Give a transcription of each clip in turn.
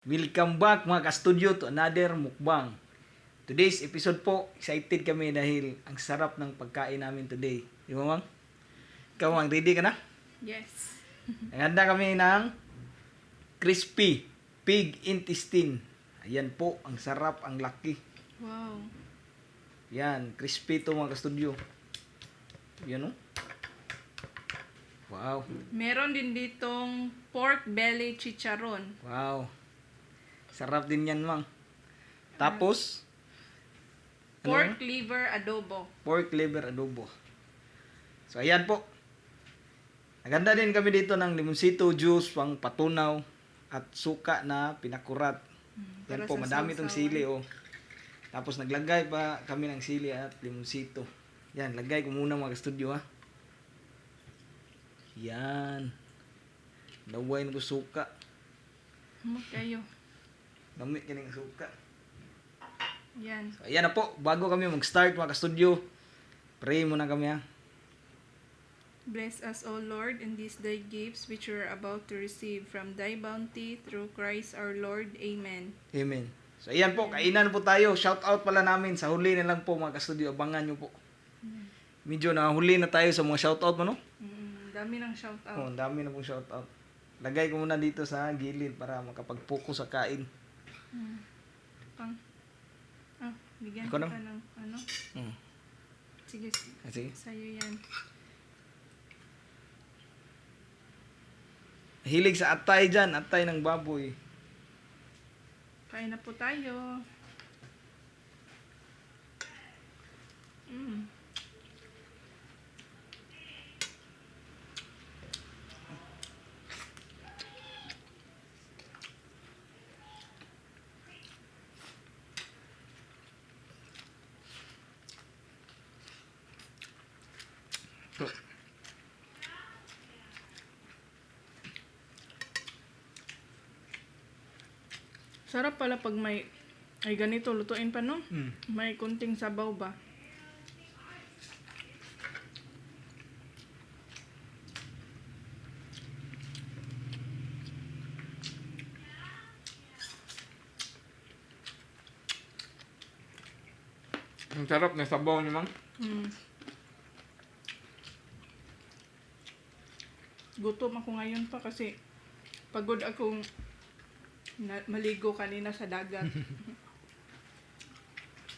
Welcome back mga ka-studio to another mukbang. Today's episode po, excited kami dahil ang sarap ng pagkain namin today. Di ba, Mang? Ikaw, Mang, ready ka na? Yes. Handa kami ng crispy pig intestine. Ayan po, ang sarap, ang laki. Wow. Yan, crispy to mga ka-studio. Yan o. Wow. Meron din ditong pork belly chicharon. Wow. Sarap din yan, Mang. Tapos, Pork liver adobo. pork liver adobo. So, ayan po. Naganda din kami dito ng limonsito juice, pang patunaw, at suka na pinakurat. Yan para po, sa madami itong sausawan. sili, oh. Tapos, naglagay pa kami ng sili at limonsito. Yan, lagay ko muna mga studio, ha. Yan. Laway na ko suka. Hamot kayo. Dami kining suka. Yan. So, ayan na po. Bago kami mag-start mga studio, pray muna kami, ha. Bless us, O Lord, in these thy gifts which we are about to receive from thy bounty through Christ our Lord. Amen. Amen. So, ayan po, kainan po tayo. Shout out pala namin sa huli na lang po mga ka-studio. Abangan nyo po. Medyo nahuli na tayo sa mga shout out mo, no? Dami ng shout Oh, out. ang dami na pong shout out. Lagay ko muna dito sa gilid para makapag-focus sa kain. Pang. Bigyan Ikaw kita na? ng ano. Hmm. Sige, Kasi, sa'yo yan. hilig sa atay dyan. Atay ng baboy. Kain na po tayo. Mm. Sarap pala pag may ay ganito lutuin pa, no? Hmm. May kunting sabaw ba? Ang sarap na sabaw niyo, Mang. Mm. Gutom ako ngayon pa kasi pagod akong maligo kanina sa dagat.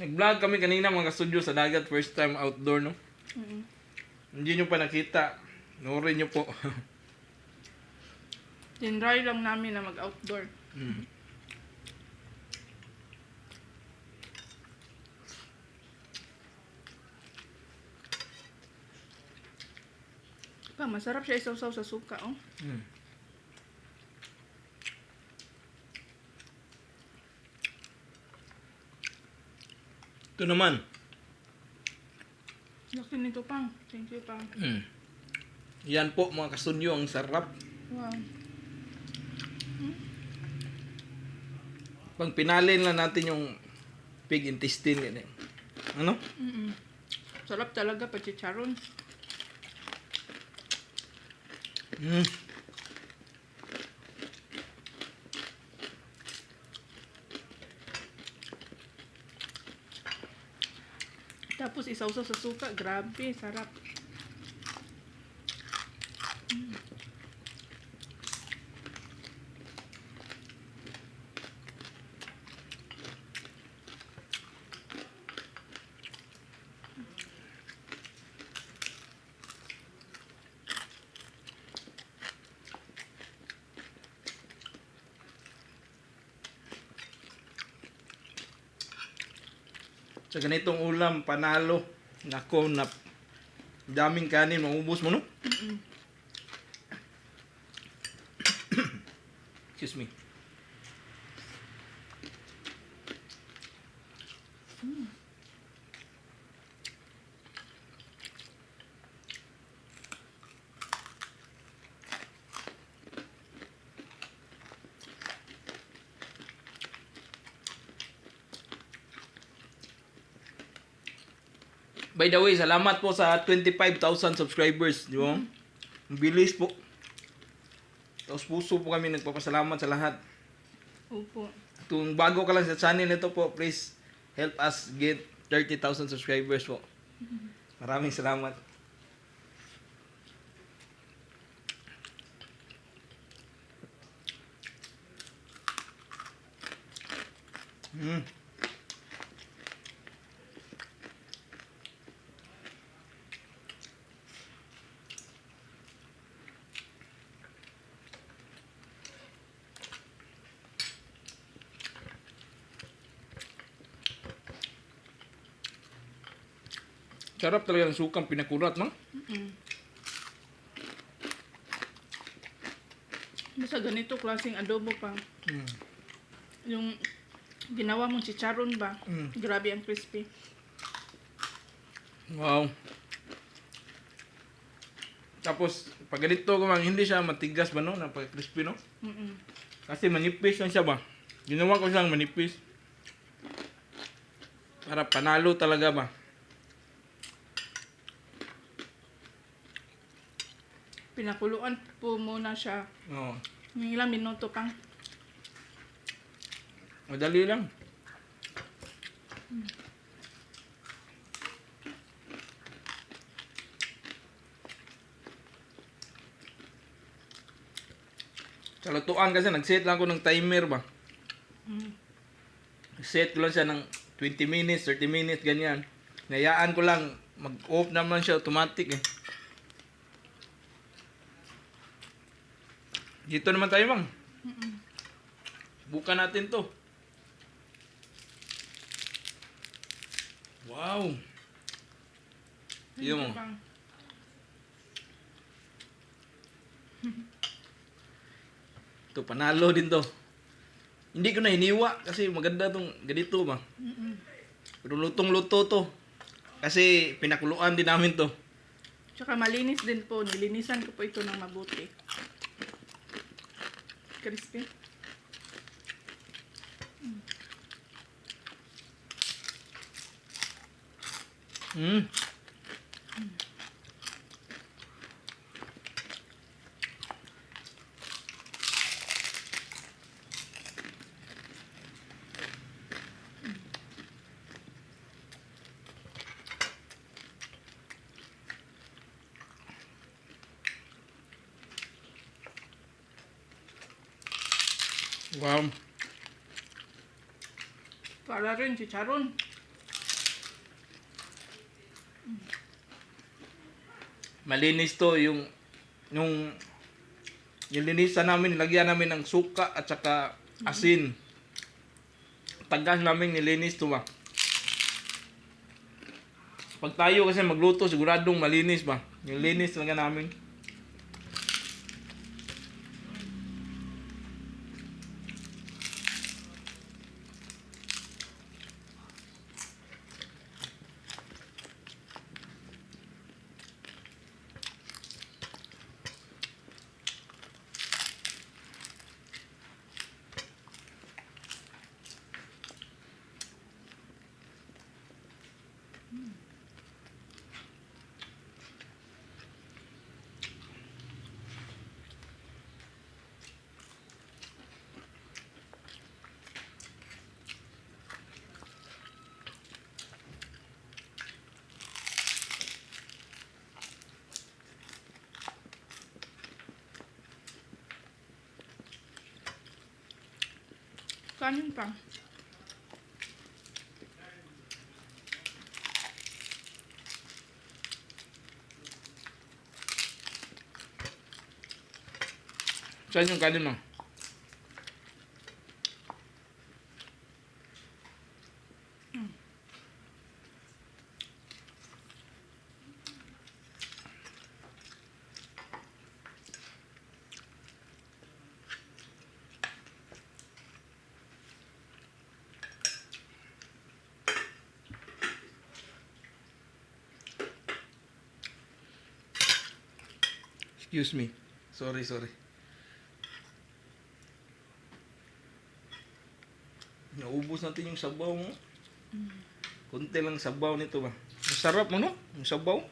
Nag-vlog kami kanina mga studio sa dagat. First time outdoor, no? Mm. Hindi nyo pa nakita. Noorin nyo po. Tinry lang namin na mag-outdoor. Pa, masarap siya isaw-saw sa suka, oh. Mm. Ito naman. Laki nito, Pang. Thank you, Pang. Yan po mga ka-studio. Ang sarap. Wow. Pag pinalin lang natin yung pig intestine. Yan, eh. Ano? Mm-mm. Sarap talaga pa chicharon. Mm. Tapos isaw-saw sa suka. Grabe, sarap. Sa ganitong ulam, panalo. Nako, na daming kanin. Maubos mo, no? Excuse me. By the way, salamat po sa 25,000 subscribers, di ba? Ang bilis po. Tapos puso po kami nagpapasalamat sa lahat. Opo. Kung bago ka lang sa channel nito po, please help us get 30,000 subscribers po. Maraming salamat. Mm. Sarap talaga ng sukang pinakurat, no? Basta ganito klaseng adobo pa. Mm. Yung ginawa mong chicharon ba? Mm. Grabe ang crispy. Wow. Tapos, pag ganito kumang hindi siya matigas ba, no? Napaka-crispy, no? Mm-mm. Kasi manipis lang siya ba? Ginawa ko siyang manipis. Para panalo talaga ba? Pinakuluan po muna siya. Oo. Ng ilang minuto pang. Madali lang. Sa lutuan kasi nag-set lang ako ng timer ba? Mm. Set ko lang siya ng 20 minutes, 30 minutes, ganyan. Nayaan ko lang, mag-off naman siya automatic eh. Dito naman tayo, Mang. Bukan natin to. Wow. Tignan mo. Pang. Ito, panalo din to. Hindi ko na hiniwa kasi maganda tong ganito ba. Mm-mm. Pero lutong-luto to. Kasi pinakuluan din namin to. Tsaka malinis din po. Nilinisan ko po ito ng mabuti. Crispy. Mm. Wow. Para rin chicharon. Malinis to yung nilinisan namin, nilagyan namin ng suka at saka asin. Tagas namin nilinis to ba. Pag tayo kasi magluto, siguradong malinis ba. Yung linis talaga namin. Kanin pang. Saan yung kanin mo? Excuse me. Sorry. Naubos natin yung sabaw mo. Kunti lang sabaw nito ba. Masarap mo no? Yung sabaw.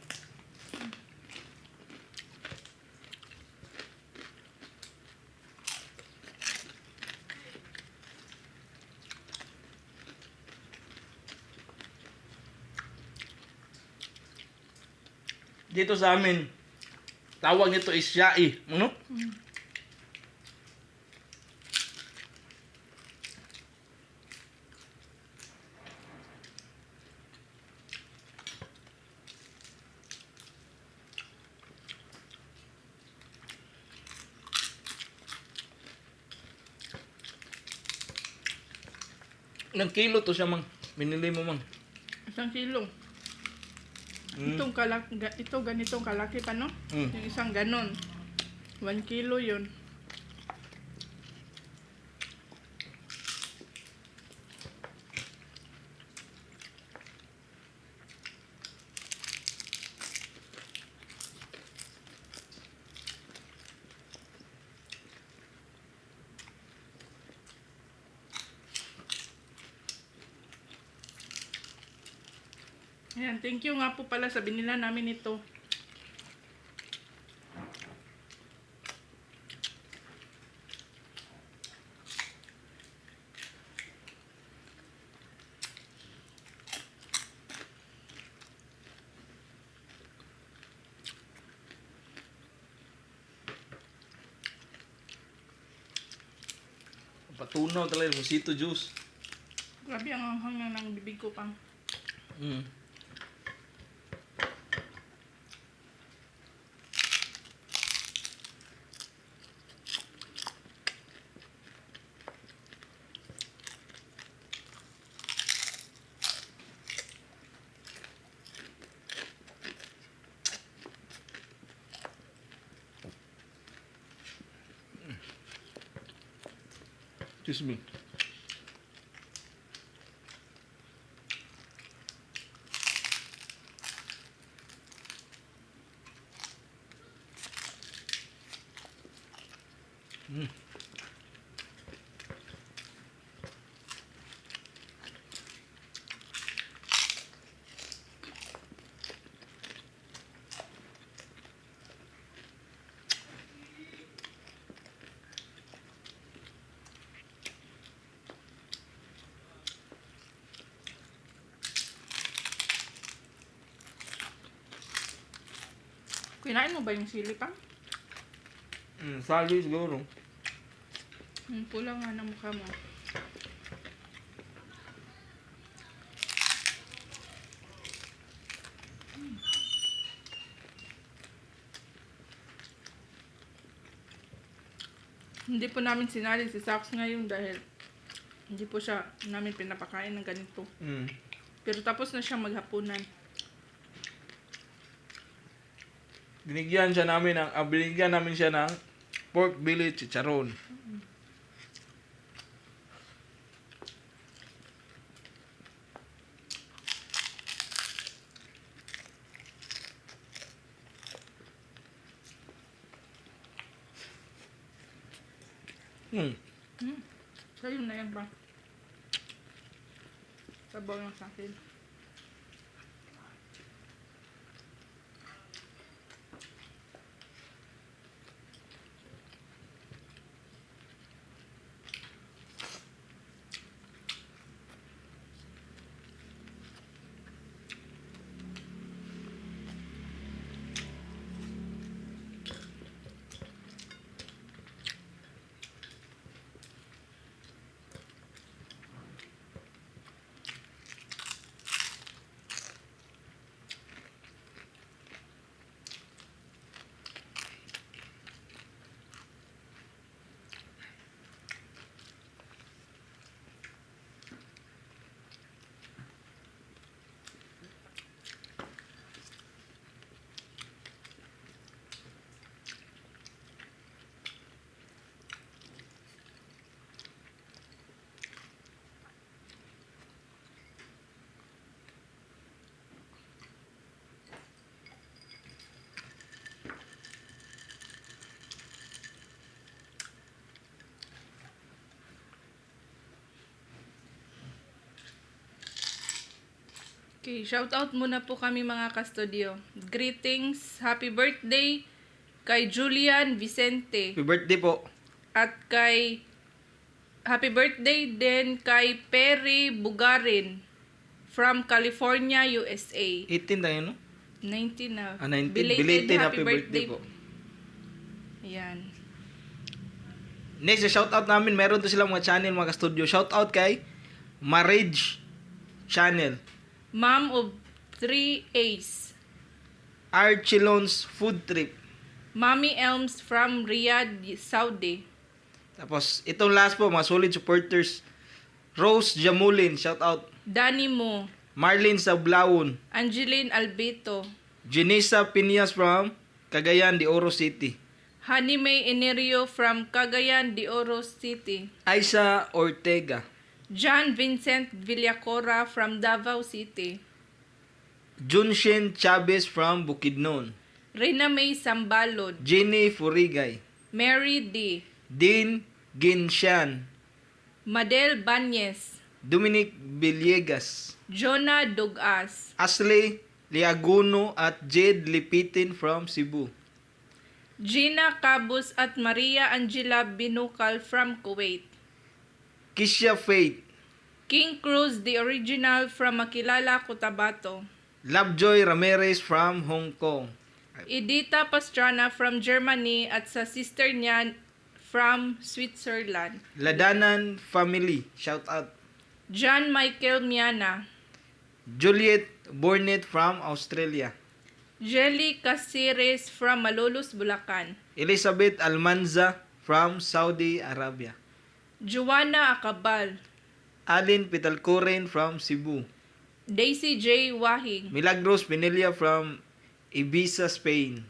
dito sa amin, tawag nito is syai. Ano? Ilang kilo to siya, mang? Binili mo, mang? 1 kilo. Mm. Ito ganitong kalaki pa, no? Mm. Yung isang ganon. 1 kilo yun. Ayan, thank you nga po pala sa binila namin ito. Patunaw talaga, limonsito juice. Grabe ang hanghang ng bibig ko pang. Mm. Excuse me. Mm. Kinain mo ba yung sili pang? Sali siguro. Pula nga ng mukha mo. Hindi po namin sinali si Sax ngayon dahil hindi po siya namin pinapakain ng ganito. Mm. Pero tapos na siya maghapunan. Binigyan namin siya ng pork belly chicharon. Hmm. Sa'yo na yan ba? Sabaw lang sa akin. Okay, shout out muna po kami mga kastudyo. Greetings, happy birthday kay Julian Vicente. Happy birthday po. At kay happy birthday din kay Perry Bugarin from California, USA. 18 tayo, no? 19 na. 19. Belated happy birthday po. Ayan. Next, shoutout namin, meron to silang mga channel, mga studio. Shoutout kay Marriage Channel. Mom of 3 A's. Archilon's Food Trip. Mommy Elms from Riyadh, Saudi. Tapos, itong last po, mga solid supporters. Rose Jamulin, shoutout. Danny Mo. Marlene Sablawon. Angeline Albeto. Janisa Piñas from Cagayan de Oro City. Honey May Enerio from Cagayan de Oro City. Aisa Ortega. John Vincent Villacora from Davao City. Junshin Chavez from Bukidnon. Rina May Sambalod. Jenny Furigay. Mary D. Dean Ginshan. Madel Banyes. Dominic Villegas. Jonah Dugas. Ashley Liaguno at Jade Lipitin from Cebu. Gina Cabus at Maria Angela Binukal from Kuwait. Kisha Faith. King Cruz, the original from Makilala, Cotabato. Lovejoy Ramirez from Hong Kong. Edita Pastrana from Germany at sa sister niya from Switzerland. Ladanan Family. Shout out. John Michael Miana. Juliet Bornet from Australia. Jelly Casires from Malolos, Bulacan. Elizabeth Almanza from Saudi Arabia. Joanna Acabal. Alin Pitalcoren from Cebu. Daisy J. Wahing. Milagros Pinilla from Ibiza, Spain.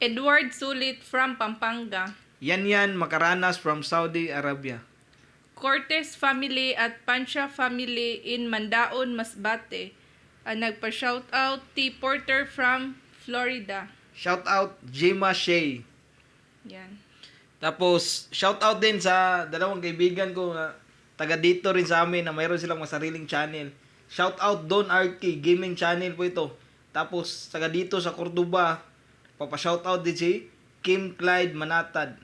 Edward Sulit from Pampanga. Yanyan Macaranas from Saudi Arabia. Cortez family at Pancha family in Mandaon, Masbate. Ang nagpa-shoutout T. Porter from Florida. Shout out Jima Shea. Yan. Tapos shout out din sa dalawang kaibigan ko na taga dito rin sa amin na mayroon silang mga sariling channel. Shout out Don Arky Gaming Channel po ito. Tapos taga dito sa Cordoba, papa-shout out din si Kim Clyde Manatad.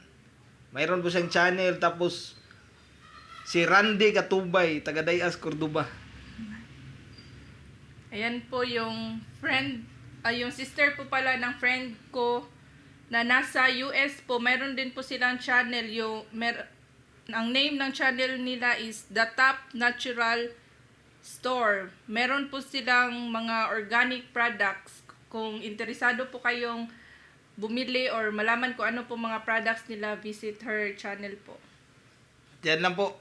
Mayroon po siyang channel. Tapos si Randy Katubay, taga Dayas, Cordoba. Ayan po yung yung sister po pala ng friend ko na nasa US po. Meron din po silang channel. Ang name ng channel nila is The Top Natural Store. Meron po silang mga organic products. Kung interesado po kayong bumili or malaman kung ano po mga products nila, visit her channel po. Yan lang po.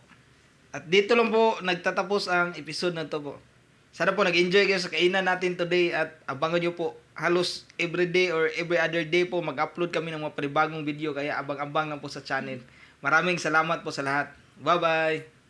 At dito lang po nagtatapos ang episode na to po. Sana po nag-enjoy kayo sa kainan natin today at abangan nyo po halos every day or every other day po mag-upload kami ng mga panibagong video kaya abang-abang lang po sa channel. Maraming salamat po sa lahat. Bye-bye!